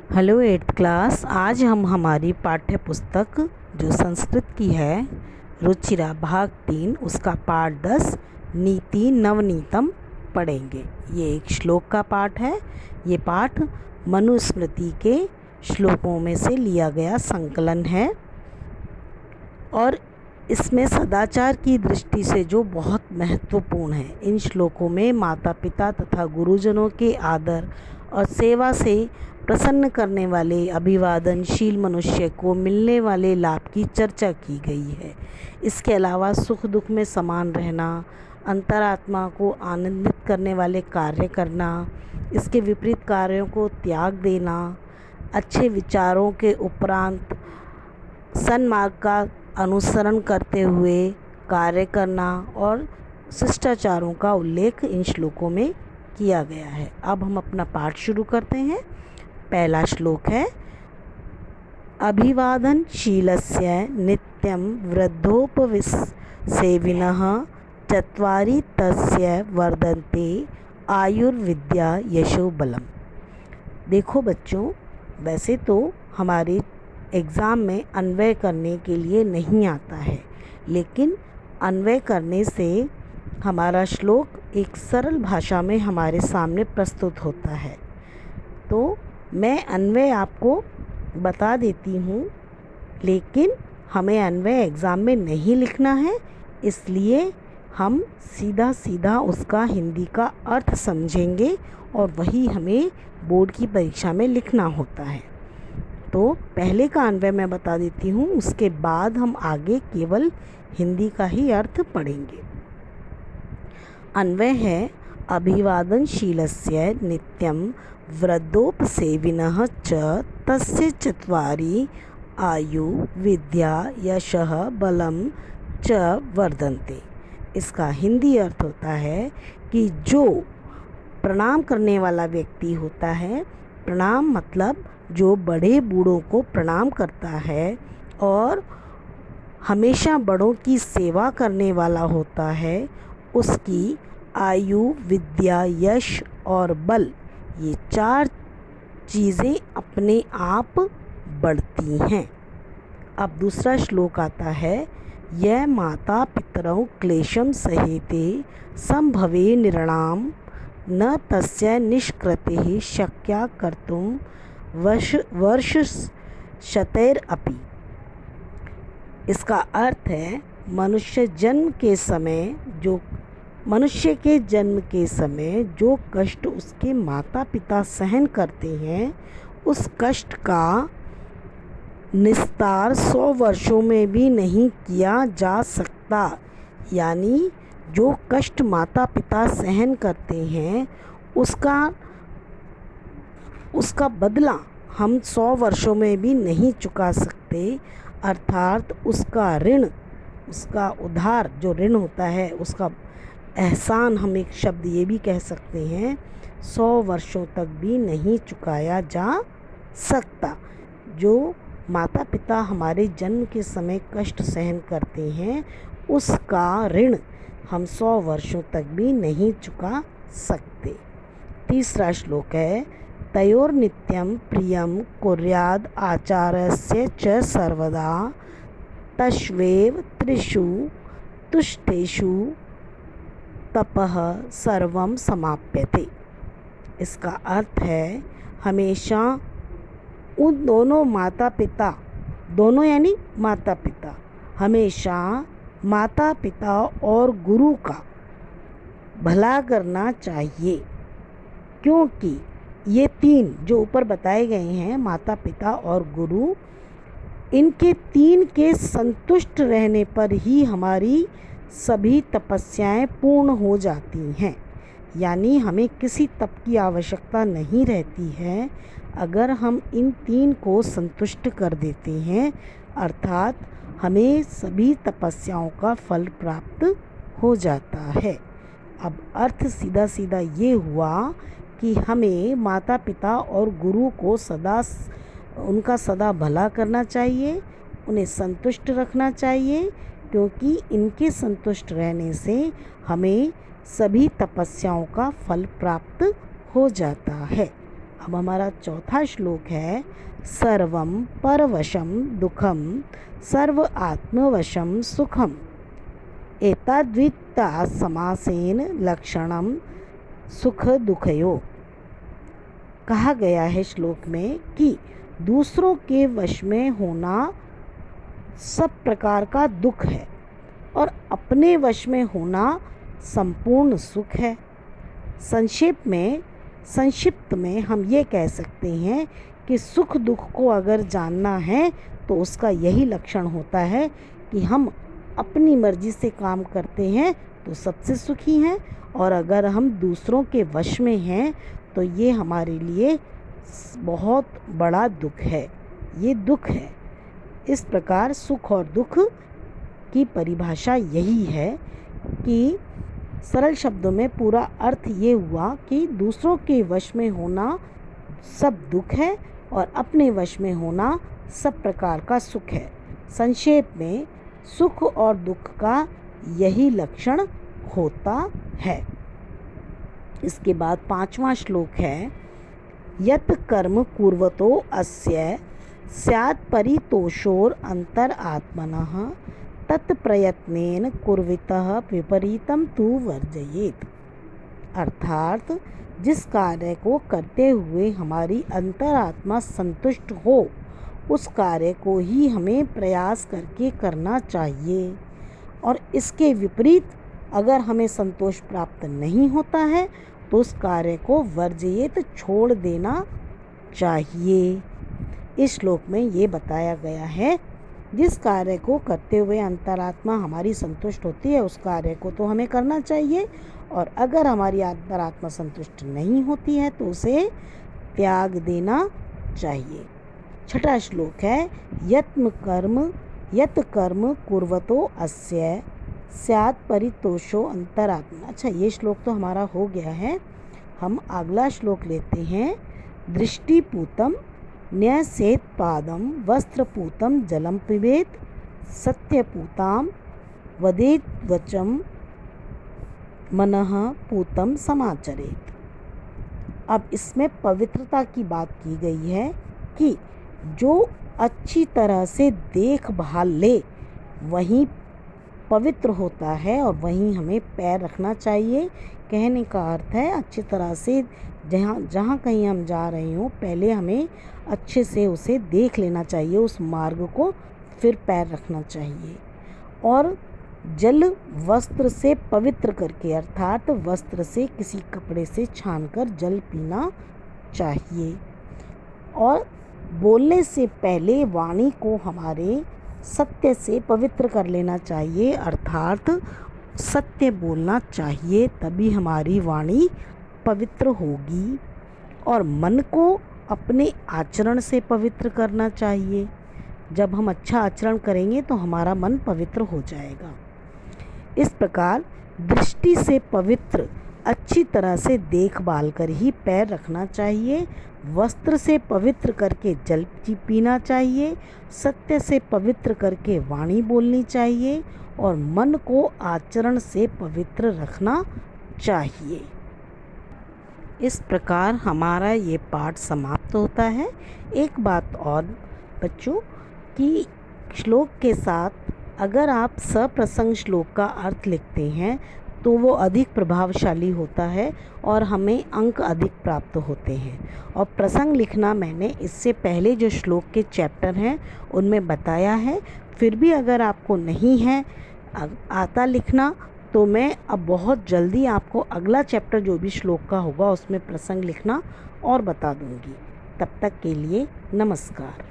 Hello eighth class. आज हम हमारी पाठ्य पुस्तक जो संस्कृत की है रुचिरा भाग 3 उसका पाठ 10 नीति नवनीतम पढ़ेंगे। ये एक श्लोक का पाठ है। ये पाठ मनुस्मृति के श्लोकों में से लिया गया संकलन है और इसमें सदाचार की दृष्टि से जो बहुत महत्वपूर्ण है। इन श्लोकों में माता पिता तथा गुरुजनों के आदर और सेवा से प्रसन्न करने वाले अभिवादनशील मनुष्य को मिलने वाले लाभ की चर्चा की गई है। इसके अलावा सुख दुख में समान रहना, अंतरात्मा को आनंदित करने वाले कार्य करना, इसके विपरीत कार्यों को त्याग देना, अच्छे विचारों के उपरांत सन्मार्ग का अनुसरण करते हुए कार्य करना और शिष्टाचारों का उल्लेख इन श्लोकों में किया गया है। अब हम अपना पाठ शुरू करते हैं। पहला श्लोक है अभिवादनशीलस्य नित्यं वृद्धोपसेविनः चत्वारि तस्य वर्धन्ते आयुर्विद्या यशो बलम। देखो बच्चों, वैसे तो हमारे एग्ज़ाम में अन्वय करने के लिए नहीं आता है, लेकिन अन्वय करने से हमारा श्लोक एक सरल भाषा में हमारे सामने प्रस्तुत होता है। तो मैं अन्वय आपको बता देती हूँ, लेकिन हमें अन्वय एग्ज़ाम में नहीं लिखना है, इसलिए हम सीधा सीधा उसका हिंदी का अर्थ समझेंगे और वही हमें बोर्ड की परीक्षा में लिखना होता है। तो पहले का अन्वय मैं बता देती हूँ, उसके बाद हम आगे केवल हिंदी का ही अर्थ पढ़ेंगे। अन्वय है अभिवादनशीलस्य नित्यं वृद्धोपसेविनः च तस्य चत्वारि आयु विद्या यशः बलम च वर्धन्ते। इसका हिंदी अर्थ होता है कि जो प्रणाम करने वाला व्यक्ति होता है, प्रणाम मतलब जो बड़े बूढ़ों को प्रणाम करता है और हमेशा बड़ों की सेवा करने वाला होता है, उसकी आयु विद्या यश और बल, ये 4 चीज़ें अपने आप बढ़ती हैं। अब दूसरा श्लोक आता है यह माता पितरौ क्लेशम सहेते संभवे निर्णाम न तस्य निष्कृतिः शक्या कर्तुं वर्ष शतैरपि। इसका अर्थ है मनुष्य के जन्म के समय जो कष्ट उसके माता पिता सहन करते हैं, उस कष्ट का निस्तार 100 वर्षों में भी नहीं किया जा सकता। यानी जो कष्ट माता पिता सहन करते हैं उसका बदला हम 100 वर्षों में भी नहीं चुका सकते। अर्थात उसका ऋण, उसका उधार जो ऋण होता है, उसका एहसान, हम एक शब्द ये भी कह सकते हैं, 100 वर्षों तक भी नहीं चुकाया जा सकता। जो माता पिता हमारे जन्म के समय कष्ट सहन करते हैं, उसका ऋण हम 100 वर्षों तक भी नहीं चुका सकते। तीसरा श्लोक है तयोर्नित्यं प्रियं कुर्याद् आचार्यस्य च सर्वदा तस्वेव त्रिषु तुष्टेषु तपः सर्वं समाप्यते। इसका अर्थ है हमेशा उन दोनों माता पिता, दोनों यानी माता पिता, हमेशा माता पिता और गुरु का भला करना चाहिए, क्योंकि ये 3 जो ऊपर बताए गए हैं, माता पिता और गुरु, इनके 3 के संतुष्ट रहने पर ही हमारी सभी तपस्याएं पूर्ण हो जाती हैं। यानी हमें किसी तप की आवश्यकता नहीं रहती है अगर हम इन 3 को संतुष्ट कर देते हैं, अर्थात हमें सभी तपस्याओं का फल प्राप्त हो जाता है। अब अर्थ सीधा सीधा ये हुआ कि हमें माता पिता और गुरु को उनका सदा भला करना चाहिए, उन्हें संतुष्ट रखना चाहिए, क्योंकि इनके संतुष्ट रहने से हमें सभी तपस्याओं का फल प्राप्त हो जाता है। अब हमारा चौथा श्लोक है सर्वं परवशं दुखम सर्व आत्मवशं सुखम एताद्विता समासेन लक्षणम सुख दुखयो। कहा गया है श्लोक में कि दूसरों के वश में होना सब प्रकार का दुख है और अपने वश में होना संपूर्ण सुख है। संक्षिप्त में हम ये कह सकते हैं कि सुख दुख को अगर जानना है तो उसका यही लक्षण होता है कि हम अपनी मर्जी से काम करते हैं तो सबसे सुखी हैं, और अगर हम दूसरों के वश में हैं तो ये हमारे लिए बहुत बड़ा दुख है, ये दुख है। इस प्रकार सुख और दुख की परिभाषा यही है कि सरल शब्दों में पूरा अर्थ ये हुआ कि दूसरों के वश में होना सब दुख है और अपने वश में होना सब प्रकार का सुख है। संक्षेप में सुख और दुख का यही लक्षण होता है। इसके बाद 5वां श्लोक है यत् कर्म कुर्वतो अस्य स्यात् परितोषोर अंतर आत्मनः तत्प्रयत्नेन कुर्वितः विपरीतम तु वर्जयेत्। अर्थात जिस कार्य को करते हुए हमारी अंतरात्मा संतुष्ट हो उस कार्य को ही हमें प्रयास करके करना चाहिए, और इसके विपरीत अगर हमें संतोष प्राप्त नहीं होता है तो उस कार्य को वर्जयेत छोड़ देना चाहिए। इस श्लोक में ये बताया गया है जिस कार्य को करते हुए अंतरात्मा हमारी संतुष्ट होती है उस कार्य को तो हमें करना चाहिए, और अगर हमारी अंतरात्मा संतुष्ट नहीं होती है तो उसे त्याग देना चाहिए। 6वां श्लोक है यत् कर्म कुर्वतो अस्य स्यात् परितोषो अंतरात्मा। अच्छा, ये श्लोक तो हमारा हो गया है। हम अगला श्लोक लेते हैं दृष्टिपूतम न्यसेत् पादम वस्त्रपूतम जलम पिबेत सत्यपूताम वदेत वचम मनः पूतम समाचरेत। अब इसमें पवित्रता की बात की गई है कि जो अच्छी तरह से देखभाल ले वहीं पवित्र होता है और वहीं हमें पैर रखना चाहिए। कहने का अर्थ है अच्छी तरह से जहाँ कहीं हम जा रहे हों पहले हमें अच्छे से उसे देख लेना चाहिए, उस मार्ग को, फिर पैर रखना चाहिए। और जल वस्त्र से पवित्र करके अर्थात वस्त्र से किसी कपड़े से छानकर जल पीना चाहिए। और बोलने से पहले वाणी को हमारे सत्य से पवित्र कर लेना चाहिए, अर्थात सत्य बोलना चाहिए, तभी हमारी वाणी पवित्र होगी। और मन को अपने आचरण से पवित्र करना चाहिए। जब हम अच्छा आचरण करेंगे तो हमारा मन पवित्र हो जाएगा। इस प्रकार दृष्टि से पवित्र अच्छी तरह से देखभाल कर ही पैर रखना चाहिए, वस्त्र से पवित्र करके जल पीना चाहिए, सत्य से पवित्र करके वाणी बोलनी चाहिए और मन को आचरण से पवित्र रखना चाहिए। इस प्रकार हमारा ये पाठ समाप्त होता है। एक बात और बच्चों कि श्लोक के साथ अगर आप सप्रसंग श्लोक का अर्थ लिखते हैं तो वो अधिक प्रभावशाली होता है और हमें अंक अधिक प्राप्त होते हैं। और प्रसंग लिखना मैंने इससे पहले जो श्लोक के चैप्टर हैं उनमें बताया है। फिर भी अगर आपको नहीं है आता लिखना तो मैं अब बहुत जल्दी आपको अगला चैप्टर जो भी श्लोक का होगा उसमें प्रसंग लिखना और बता दूंगी। तब तक के लिए नमस्कार।